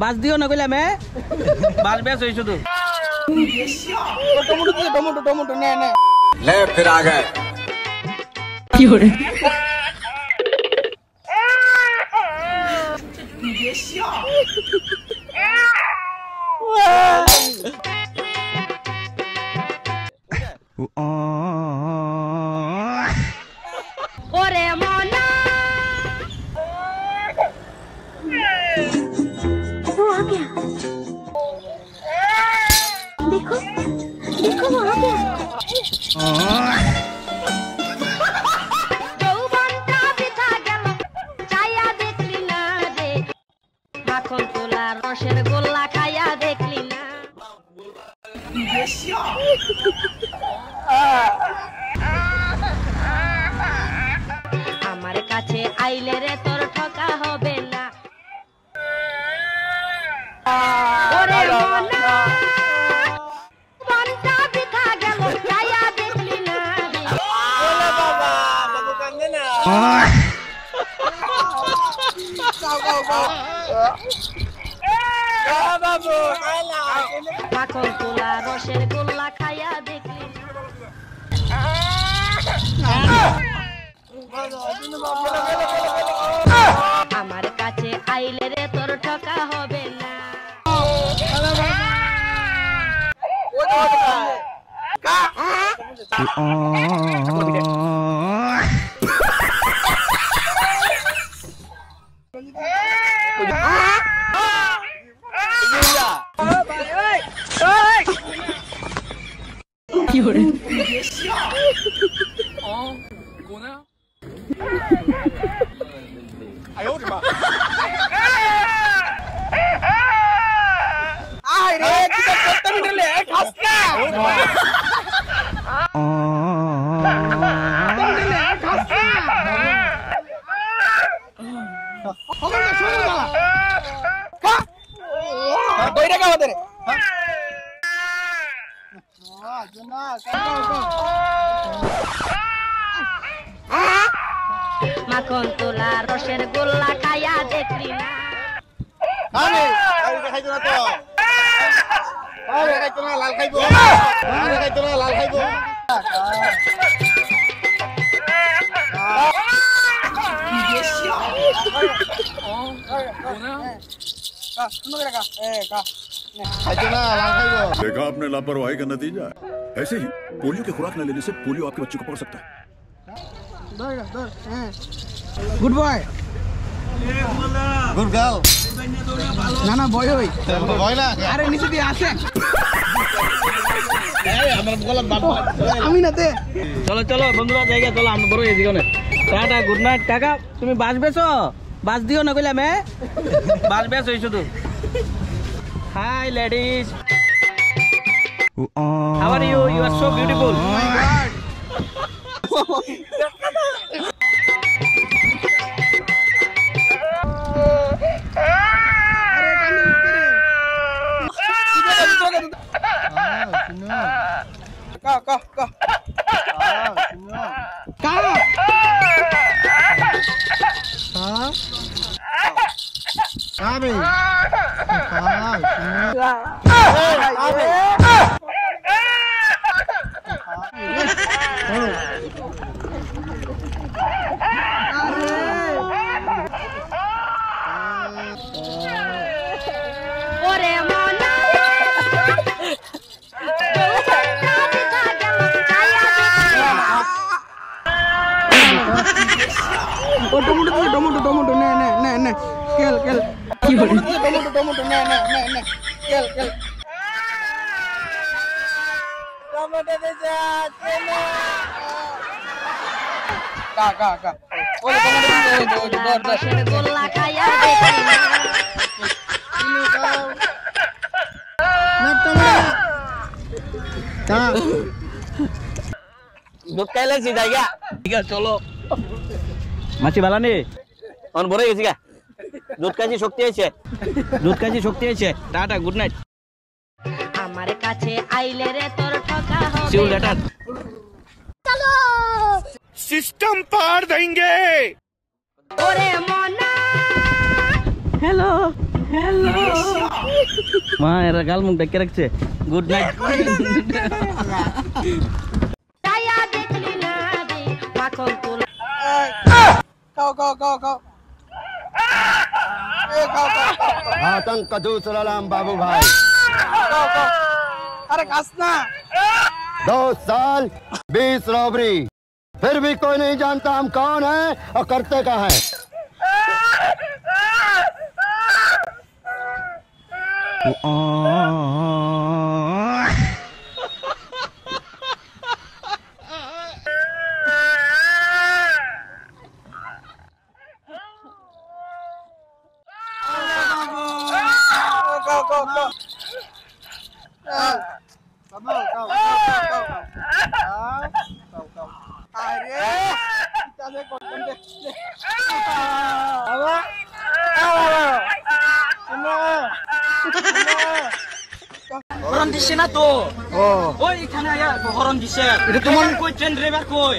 বাস দিও না কইলাম বাস বেশ হই শুধু টমেটো দিয়ে টমেটো নে ले फिर आ गए কি করে ওরে মনা वो आ गया देखो देखो वो आ गया যৌবনটা বৃথা গেল চাইয়া দেখলি না রে মাখন তোলা রসের গোল্লা খাইয়া দেখলি না আমার কাছে আইলে রে তোর ঠকা হবে না ওরে মনা বনটা বৃথা গেল চাইয়া দেখলি না রে ওলে বাবা বাবু কান্দে না বাবু খাইলা মাখন তোলা রসের গোল্লা খাইয়া দেখলি আমার কাছে আইলে রে তোর ঠকা হবে না কি করে আরে কি করতে মিটলে খাস না মাখন তোলা রসের গোল্লা খাইয়া দেখলি না लाल खाइबो लाल खाइबो देखा आपने लापरवाही का नतीजा ऐसे ही पोलियो की खुराक न लेने से पोलियो आपके बच्चे को पकड़ सकता है গুড বয় गुड गर्ल না না বয় হই ভয় না আরে নিচে দিয়ে আসে আমার গলা বাবা আমি না তে চলো চলো বন্ধুরা জায়গা চলো আমরা বড় এই জীবনে টাটা গুড নাইট টাকা তুমি বাস বেছো বাস দিও না কইলাম বাস বেশ হই শুধু hi ladies how are you you are so beautiful oh my god ওরে মনা যৌবনটা বৃথা গেল চাইয়া দেখলি না টমেটো নে নে নে নে কেল কেল কি বলি টমেটো নে নে নে নে কেল কেল টমেটো দে যা কেলে কা ওলে টমেটো দে রসের গোল্লা খাইয়া দেখলি না দুধ খাইলে জায়গা ঠিক আছে চলো মাছি ভালো নেই অন ভরে গেছি গা দুধ খাইছি শক্তি আছে টাটা গুড নাইট আমার কাছে আইলে রে তোর ঠকা হবে সি ইউ লেটার চলো सिस्टम पार देंगे ওরে হ্যালো মা এরা গাল মুখ ডেকে রাখছে গুড নাইট চাইয়া দেখলি না রে মাখন তোলা आतंक का दूसरा नाम बाबू भाई। अरे कासना 2 साल 20 रॉबरी, फिर भी कोई नहीं जानता हम कौन है और करते क्या है। হরণ দিছে না তো ওই এখানে আয়া হরণ দিছে এটা তোমার কই ট্রেন ড্রাইভার কই